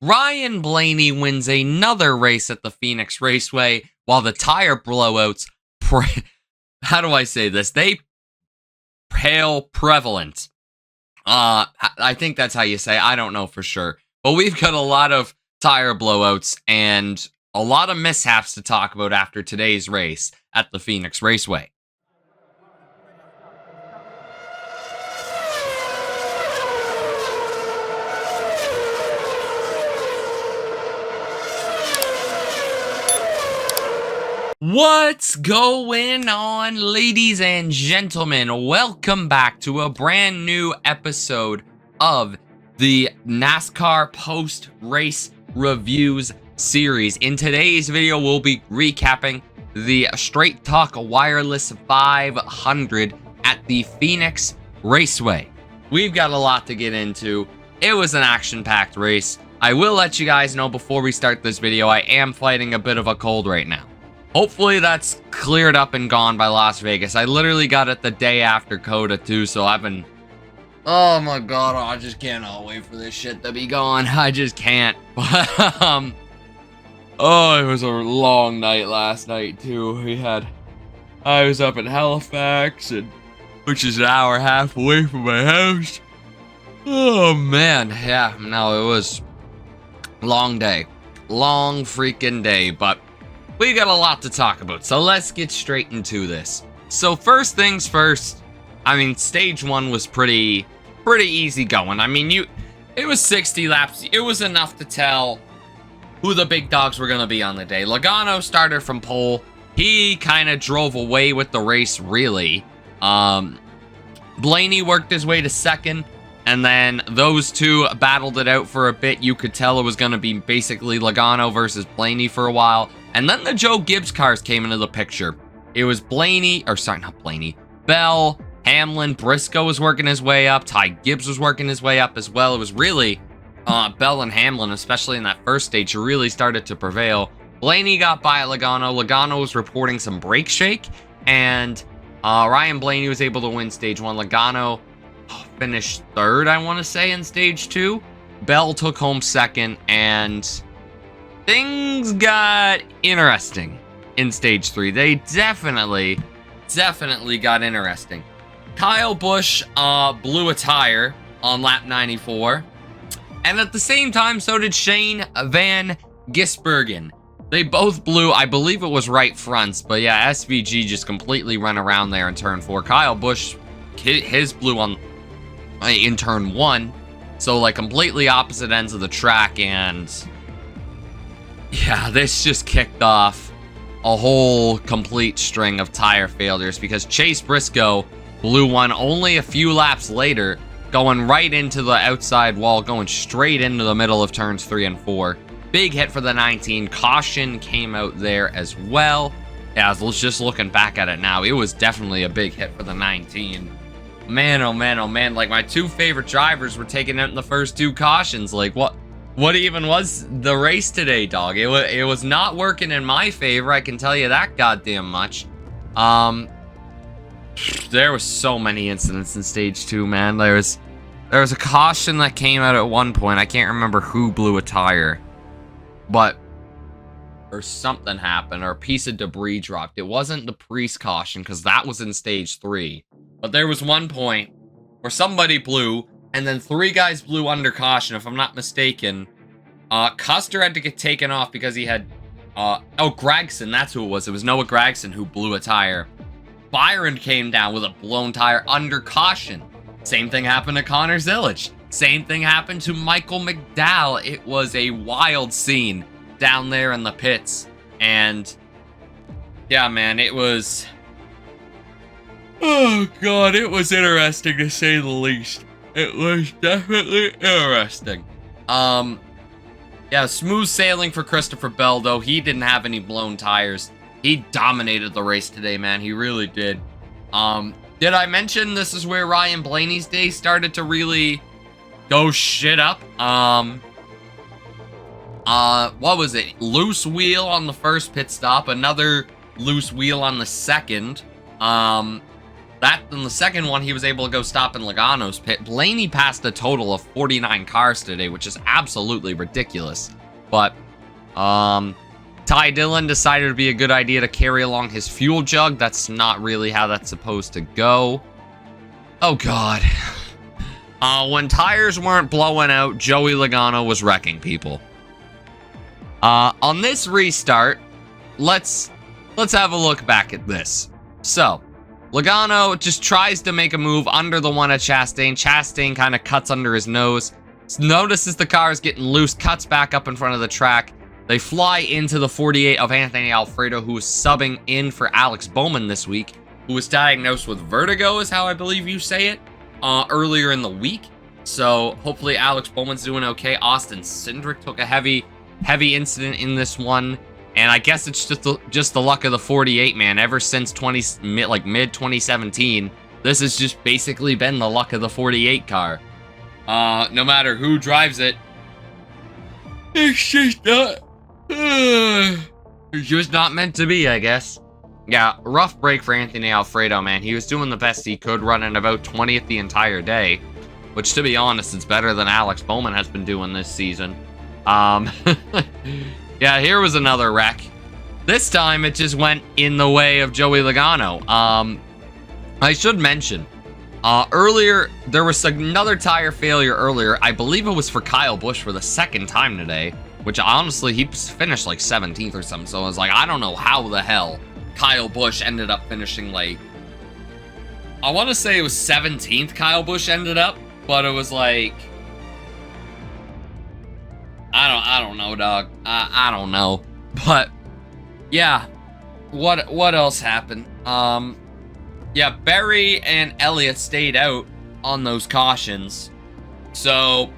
Ryan Blaney wins another race at the Phoenix Raceway, while the tire blowouts, how do I say this? They pale prevalent. I think that's how you say it. I don't know for sure. But we've got a lot of tire blowouts and a lot of mishaps to talk about after today's race at the Phoenix Raceway. What's going on, ladies and gentlemen? Welcome back to a brand new episode of the NASCAR post-race reviews series. In today's video, we'll be recapping the Straight Talk Wireless 500 at the Phoenix Raceway. We've got a lot to get into. It was an action-packed race. I will let you guys know before we start this video, I am fighting a bit of a cold right now. Hopefully that's cleared up and gone by Las Vegas. I literally got it the day after COTA too, so I've been... Oh my god, I just cannot wait for this shit to be gone. I just can't. But, oh, it was a long night last night too. I was up in Halifax, which is an hour and a half away from my house. Oh man, yeah, no, it was a long day. Long freaking day, but... we got a lot to talk about, so let's get straight into this. So first things first, I mean, stage one was pretty easy going. I mean, it was 60 laps. It was enough to tell who the big dogs were going to be on the day. Logano started from pole. He kind of drove away with the race, really. Blaney worked his way to second, and then those two battled it out for a bit. You could tell it was going to be basically Logano versus Blaney for a while. And then the Joe Gibbs cars came into the picture. It was Bell, Hamlin, Briscoe was working his way up. Ty Gibbs was working his way up as well. It was really Bell and Hamlin, especially in that first stage, who really started to prevail. Blaney got by at Logano. Logano was reporting some brake shake. And Ryan Blaney was able to win stage one. Logano finished third, I want to say, in stage two. Bell took home second, and... things got interesting in stage three. They definitely got interesting. Kyle Busch blew a tire on lap 94. And at the same time, so did Shane Van Gisbergen. They both blew, I believe it was right fronts, but yeah, SVG just completely ran around there in turn 4. Kyle Busch, his blew in turn 1. So like completely opposite ends of the track, and... yeah, this just kicked off a whole complete string of tire failures because Chase Briscoe blew one only a few laps later, going right into the outside wall, going straight into the middle of turns 3 and 4. Big hit for the 19. Caution came out there as well. Yeah, I was just looking back at it now. It was definitely a big hit for the 19. Man, oh man, oh man. Like, my two favorite drivers were taken out in the first two cautions. Like, what even was the race today, dog? It was not working in my favor, I can tell you that goddamn much. There was so many incidents in stage 2, man. There was a caution that came out at one point. I can't remember who blew a tire, but or something happened, or a piece of debris dropped. It wasn't the Priest caution, because that was in stage 3. But there was one point where somebody blew, and then 3 guys blew under caution, if I'm not mistaken. Custer had to get taken off because he had... Gregson, that's who it was. It was Noah Gregson who blew a tire. Byron came down with a blown tire under caution. Same thing happened to Connor Zillage. Same thing happened to Michael McDowell. It was a wild scene down there in the pits. And... yeah, man, it was... oh, God, it was interesting to say the least. It was definitely interesting. Yeah, smooth sailing for Christopher Bell, though. He didn't have any blown tires. He dominated the race today, man. He really did. Did I mention this is where Ryan Blaney's day started to really go shit up? What was it? Loose wheel on the first pit stop. Another loose wheel on the second. That In the second one, he was able to go stop in Logano's pit. Blaney passed a total of 49 cars today, which is absolutely ridiculous. But, Ty Dillon decided it'd be a good idea to carry along his fuel jug. That's not really how that's supposed to go. Oh, God. When tires weren't blowing out, Joey Logano was wrecking people. On this restart, let's have a look back at this. So, Logano just tries to make a move under the one of Chastain. Chastain kind of cuts under his nose. Notices the car is getting loose, cuts back up in front of the track. They fly into the 48 of Anthony Alfredo, who was subbing in for Alex Bowman this week, who was diagnosed with vertigo, is how I believe you say it, earlier in the week. So hopefully Alex Bowman's doing okay. Austin Cindric took a heavy incident in this one. And I guess it's just the luck of the 48, man. Ever since mid 2017, this has just basically been the luck of the 48 car. No matter who drives it, it's just not meant to be, I guess. Yeah, rough break for Anthony Alfredo, man. He was doing the best he could, running about 20th the entire day, which, to be honest, it's better than Alex Bowman has been doing this season. Yeah, here was another wreck. This time, it just went in the way of Joey Logano. I should mention, earlier, there was another tire failure earlier. I believe it was for Kyle Busch for the second time today, which honestly, he finished like 17th or something. So I was like, I don't know how the hell Kyle Busch ended up finishing like, I want to say it was 17th Kyle Busch ended up, but it was like, I don't know, dog. I don't know. But yeah, what else happened? Yeah, Berry and Elliott stayed out on those cautions. So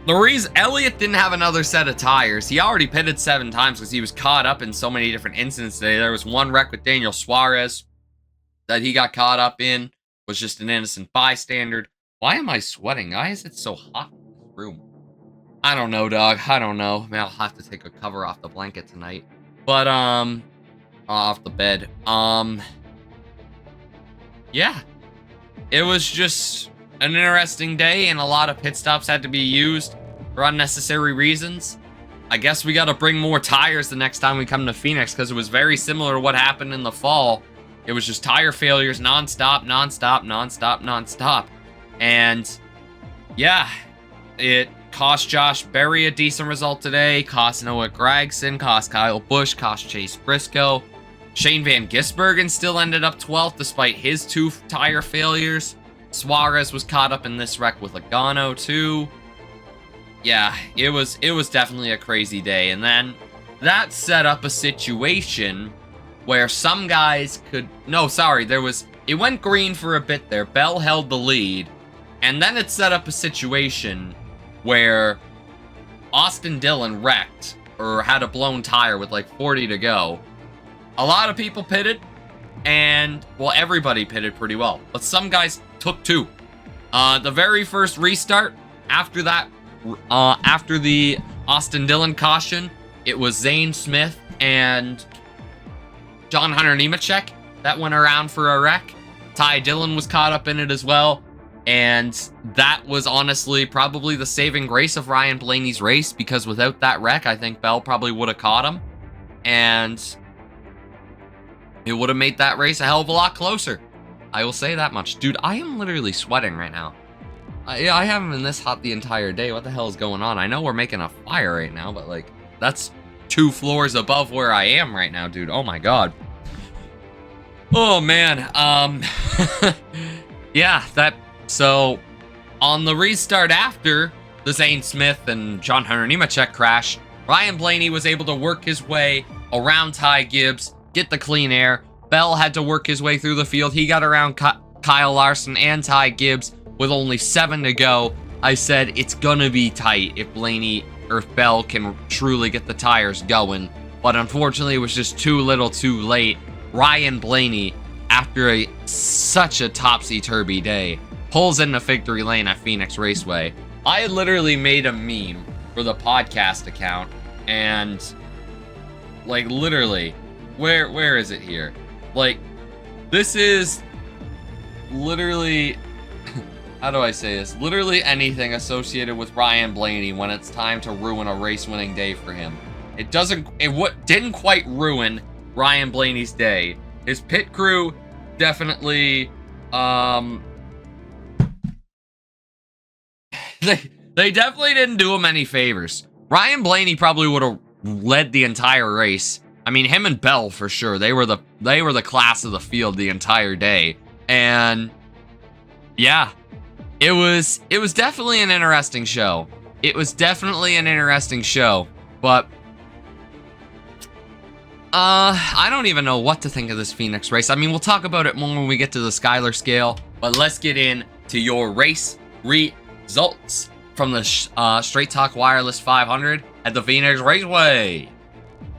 the reason Elliott didn't have another set of tires, he already pitted 7 times because he was caught up in so many different incidents today. There was one wreck with Daniel Suarez that he got caught up in, was just an innocent bystander. Why am I sweating? Why is it so hot in this room? I don't know, dog. I don't know. Maybe I'll have to take a cover off the blanket tonight. But, off the bed. Yeah. It was just an interesting day, and a lot of pit stops had to be used for unnecessary reasons. I guess we got to bring more tires the next time we come to Phoenix, because it was very similar to what happened in the fall. It was just tire failures nonstop. And, yeah, it cost Josh Berry a decent result today, cost Noah Gragson, cost Kyle Busch, cost Chase Briscoe. Shane Van Gisbergen still ended up 12th despite his 2 tire failures. Suarez was caught up in this wreck with Logano too. Yeah, it was definitely a crazy day. And then that set up a situation where some guys could... No, sorry, it went green for a bit there. Bell held the lead. And then it set up a situation where Austin Dillon wrecked or had a blown tire with like 40 to go. A lot of people pitted, and, well, everybody pitted pretty well. But some guys took 2. The very first restart, after that, after the Austin Dillon caution, it was Zane Smith and John Hunter Nemechek that went around for a wreck. Ty Dillon was caught up in it as well. And that was honestly probably the saving grace of Ryan Blaney's race, because without that wreck, I think Bell probably would have caught him. And it would have made that race a hell of a lot closer. I will say that much. Dude, I am literally sweating right now. I haven't been this hot the entire day. What the hell is going on? I know we're making a fire right now, but like, that's 2 floors above where I am right now, dude. Oh my God. Oh man. Yeah, so on the restart after the Zane Smith and John Hunter Nemechek crash, Ryan Blaney was able to work his way around Ty Gibbs, get the clean air. Bell had to work his way through the field. He got around Kyle Larson and Ty Gibbs with only 7 to go. I said it's gonna be tight if Bell can truly get the tires going. But unfortunately, it was just too little too late. Ryan Blaney, after such a topsy-turvy day, pulls in the victory lane at Phoenix Raceway. I had literally made a meme for the podcast account, and like literally, where is it here? Like, this is literally, how do I say this? Literally anything associated with Ryan Blaney when it's time to ruin a race-winning day for him. It didn't quite ruin Ryan Blaney's day. His pit crew definitely, they definitely didn't do him any favors. Ryan Blaney probably would have led the entire race. I mean, him and Bell for sure. They were the class of the field the entire day. And yeah, it was definitely an interesting show. It was definitely an interesting show, but I don't even know what to think of this Phoenix race. I mean, we'll talk about it more when we get to the Skylar scale, but let's get into your race results from the Straight Talk Wireless 500 at the Phoenix Raceway.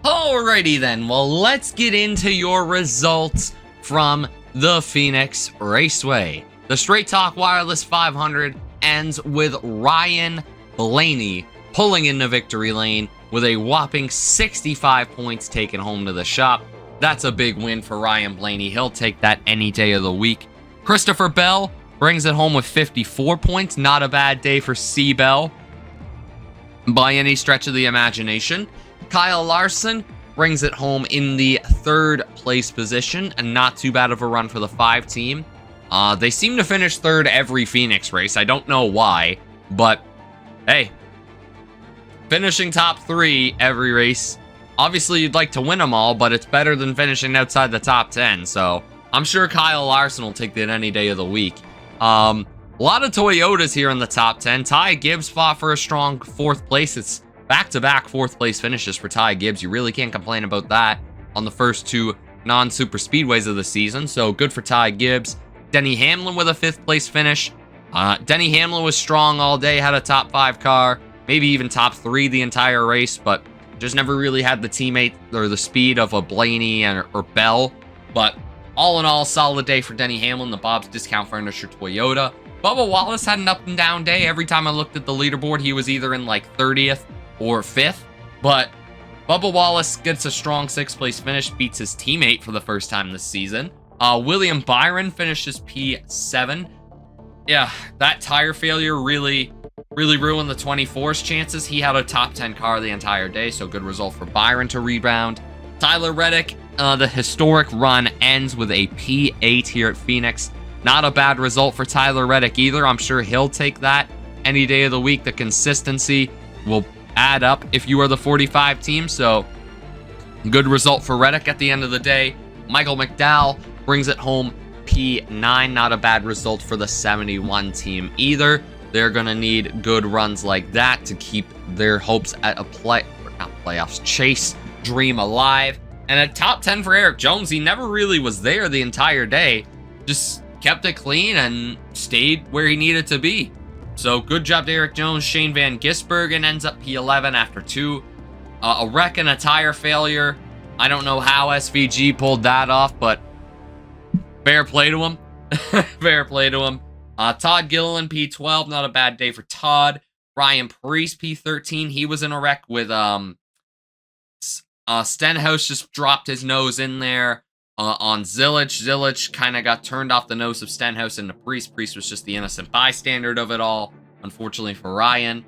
Alrighty then, well, let's get into your results from the Phoenix Raceway. The Straight Talk Wireless 500 ends with Ryan Blaney pulling into victory lane with a whopping 65 points taken home to the shop. That's a big win for Ryan Blaney. He'll take that any day of the week. Christopher Bell brings it home with 54 points. Not a bad day for C. Bell by any stretch of the imagination. Kyle Larson brings it home in the 3rd place position, and not too bad of a run for the 5 team. They seem to finish 3rd every Phoenix race. I don't know why, but hey, finishing top 3 every race. Obviously, you'd like to win them all, but it's better than finishing outside the top 10. So I'm sure Kyle Larson will take that any day of the week. A lot of Toyotas here in the top 10. Ty Gibbs fought for a strong 4th place. It's back-to-back 4th place finishes for Ty Gibbs. You really can't complain about that on the first 2 non-super speedways of the season. So good for Ty Gibbs. Denny Hamlin with a 5th place finish. Denny Hamlin was strong all day, had a top 5 car, maybe even top 3 the entire race, but just never really had the teammate or the speed of a Blaney or Bell. But all in all, solid day for Denny Hamlin, the Bob's Discount Furniture Toyota. Bubba Wallace had an up and down day. Every time I looked at the leaderboard, he was either in like 30th or 5th. But Bubba Wallace gets a strong 6th place finish, beats his teammate for the first time this season. William Byron finishes P7. Yeah, that tire failure really ruined the 24's chances. He had a top 10 car the entire day, so good result for Byron to rebound. Tyler Reddick, the historic run ends with a P8 here at Phoenix. Not a bad result for Tyler Reddick either. I'm sure he'll take that any day of the week. The consistency will add up if you are the 45 team, so good result for Reddick at the end of the day. Michael McDowell brings it home P9. Not a bad result for the 71 team either. They're going to need good runs like that to keep their hopes at a playoffs chase dream alive. And a top 10 for Eric Jones. He never really was there the entire day. Just kept it clean and stayed where he needed to be. So good job to Eric Jones. Shane Van Gisbergen ends up P11 after 2. A wreck and a tire failure. I don't know how SVG pulled that off, but fair play to him. Fair play to him. Todd Gilliland, P12. Not a bad day for Todd. Ryan Priest, P13. He was in a wreck with Stenhouse just dropped his nose in there on Zilich. Zilich kind of got turned off the nose of Stenhouse into Priest. Priest was just the innocent bystander of it all, unfortunately for Ryan.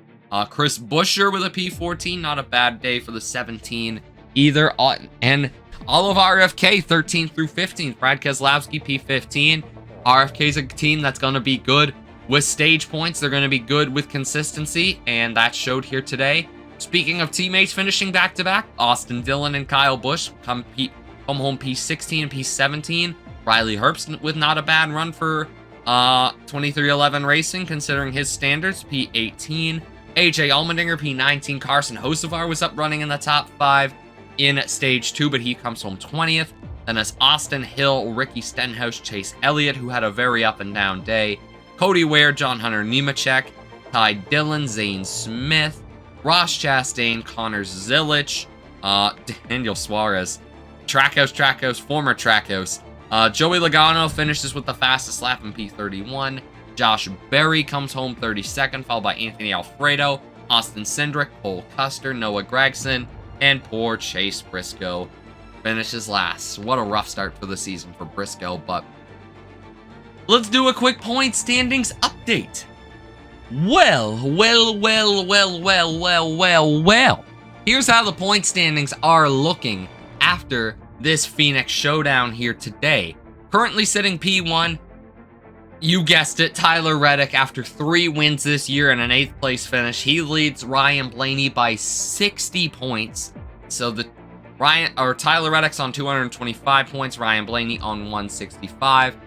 Chris Buescher with a P14. Not a bad day for the 17 either. And all of RFK, 13th through 15th. Brad Keselowski, P15. RFK's a team that's going to be good with stage points. They're going to be good with consistency, and that showed here today. Speaking of teammates finishing back-to-back, Austin Dillon and Kyle Busch come home P16 and P17. Riley Herbst with not a bad run for 2311 Racing, considering his standards, P18. AJ Allmendinger, P19. Carson Hocevar was up running in the top 5 in Stage 2, but he comes home 20th. Then it's Austin Hill, Ricky Stenhouse, Chase Elliott, who had a very up-and-down day. Cody Ware, John Hunter Nemechek, Ty Dillon, Zane Smith, Ross Chastain, Connor Zilich, Daniel Suarez, Trackhouse, former Trackhouse. Joey Logano finishes with the fastest lap in P31. Josh Berry comes home 32nd, followed by Anthony Alfredo, Austin Cindric, Cole Custer, Noah Gragson, and poor Chase Briscoe finishes last. What a rough start for the season for Briscoe, but let's do a quick point standings update. Well. Here's how the point standings are looking after this Phoenix showdown here today. Currently sitting P1, you guessed it, Tyler Reddick, after 3 wins this year and an 8th place finish. He leads Ryan Blaney by 60 points. So Tyler Reddick's on 225 points, Ryan Blaney on 165.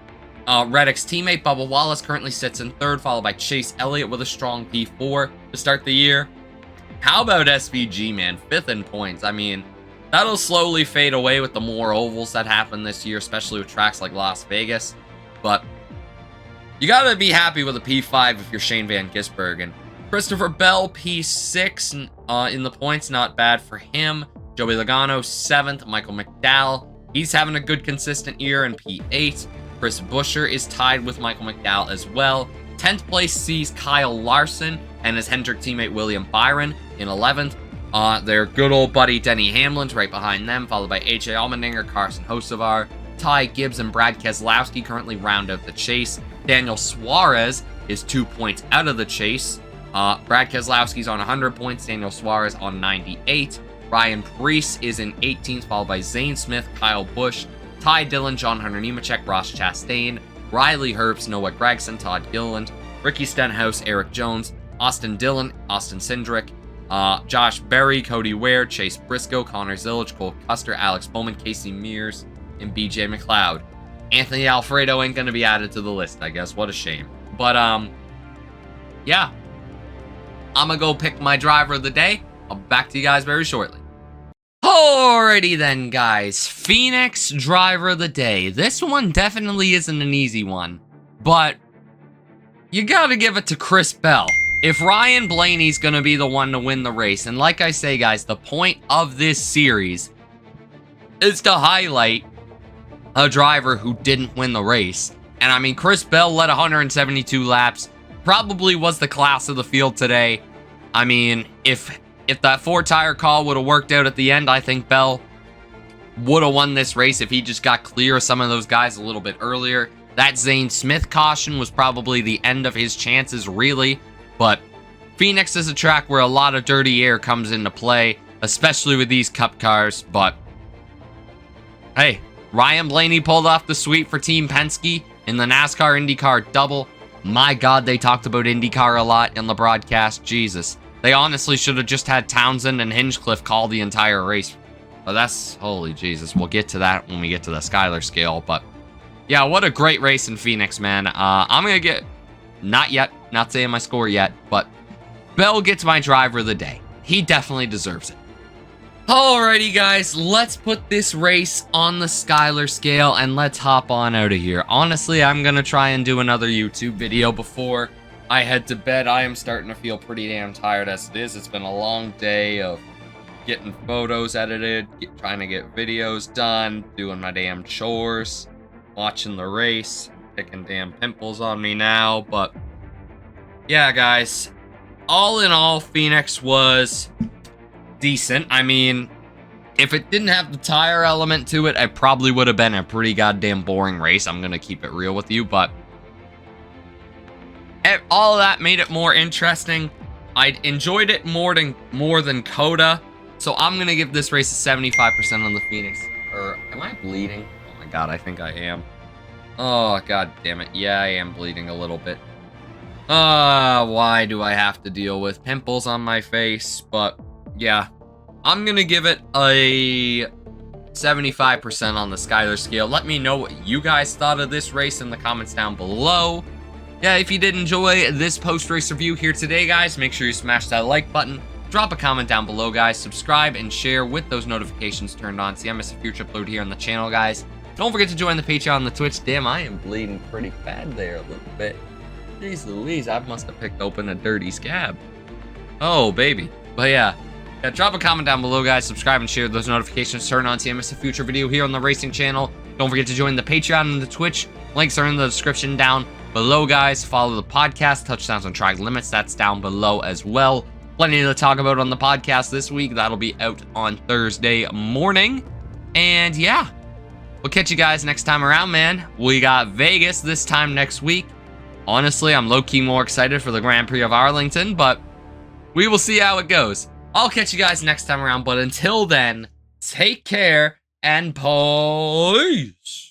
Reddick's teammate Bubba Wallace currently sits in 3rd, followed by Chase Elliott with a strong P4 to start the year. How about SVG, man? 5th in points. I mean, that'll slowly fade away with the more ovals that happen this year, especially with tracks like Las Vegas. But you gotta be happy with a P5 if you're Shane Van Gisbergen. Christopher Bell, P6 in the points. Not bad for him. Joey Logano, 7th. Michael McDowell, he's having a good, consistent year in P8. Chris Buescher is tied with Michael McDowell as well. 10th place sees Kyle Larson and his Hendrick teammate William Byron in 11th. Their good old buddy Denny Hamlin's right behind them, followed by AJ Allmendinger, Carson Hocevar, Ty Gibbs, and Brad Keselowski currently round out the chase. Daniel Suarez is 2 points out of the chase. Brad Keselowski's on 100 points, Daniel Suarez on 98. Ryan Preece is in 18th, followed by Zane Smith, Kyle Busch, Ty Dillon, John Hunter Nemechek, Ross Chastain, Riley Herbst, Noah Gragson, Todd Gilliland, Ricky Stenhouse, Eric Jones, Austin Dillon, Austin Cindric, Josh Berry, Cody Ware, Chase Briscoe, Connor Zillage, Cole Custer, Alex Bowman, Casey Mears, and BJ McLeod. Anthony Alfredo ain't going to be added to the list, I guess. What a shame. But, yeah. I'm going to go pick my driver of the day. I'll be back to you guys very shortly. Alrighty then, guys. Phoenix driver of the day. This one definitely isn't an easy one, but you gotta give it to Chris Bell. If Ryan Blaney's gonna be the one to win the race, and like I say, guys, the point of this series is to highlight a driver who didn't win the race. And I mean, Chris Bell led 172 laps, probably was the class of the field today. I mean, if that 4-tire call would have worked out at the end, I think Bell would have won this race if he just got clear of some of those guys a little bit earlier. That Zane Smith caution was probably the end of his chances, really. But Phoenix is a track where a lot of dirty air comes into play, especially with these Cup cars. But hey, Ryan Blaney pulled off the sweep for Team Penske in the NASCAR IndyCar double. My God, they talked about IndyCar a lot in the broadcast. Jesus. They honestly should have just had Townsend and Hinchcliffe call the entire race. But that's, holy Jesus. We'll get to that when we get to the Skyler scale. But yeah, what a great race in Phoenix, man. I'm going to get, not yet, not saying my score yet, but Bell gets my driver of the day. He definitely deserves it. Alrighty, guys, let's put this race on the Skyler scale and let's hop on out of here. Honestly, I'm going to try and do another YouTube video before I head to bed. I am starting to feel pretty damn tired as it is. It's been a long day of getting photos edited, trying to get videos done, doing my damn chores, watching the race, picking damn pimples on me now. But yeah, guys, all in all, Phoenix was decent. I mean, if it didn't have the tire element to it, it probably would have been a pretty goddamn boring race. I'm going to keep it real with you, but all of that made it more interesting. I enjoyed it more than Coda, so I'm going to give this race a 75% on the Phoenix. Or, am I bleeding? Oh my God, I think I am. Oh, God damn it. Yeah, I am bleeding a little bit. Why do I have to deal with pimples on my face? But, yeah. I'm going to give it a 75% on the Skyler scale. Let me know what you guys thought of this race in the comments down below. Yeah, if you did enjoy this post-race review here today, guys, make sure you smash that like button. Drop a comment down below, guys. Subscribe and share with those notifications turned on so you don't miss a future upload here on the channel, guys. Don't forget to join the Patreon and the Twitch. Damn, I am bleeding pretty bad there a little bit. Jeez Louise, I must have picked open a dirty scab. Oh, baby. But yeah, drop a comment down below, guys. Subscribe and share those notifications turned on so you don't miss a future video here on the racing channel. Don't forget to join the Patreon and the Twitch. Links are in the description down below, guys. Follow the podcast, Touchdowns on Track Limits. That's down below as well. Plenty to talk about on the podcast this week. That'll be out on Thursday morning. And yeah, We'll catch you guys next time around, man. We got Vegas this time next week. Honestly, I'm low-key more excited for the Grand Prix of Arlington, but we will see how it goes. I'll catch you guys next time around, but until then, take care and peace.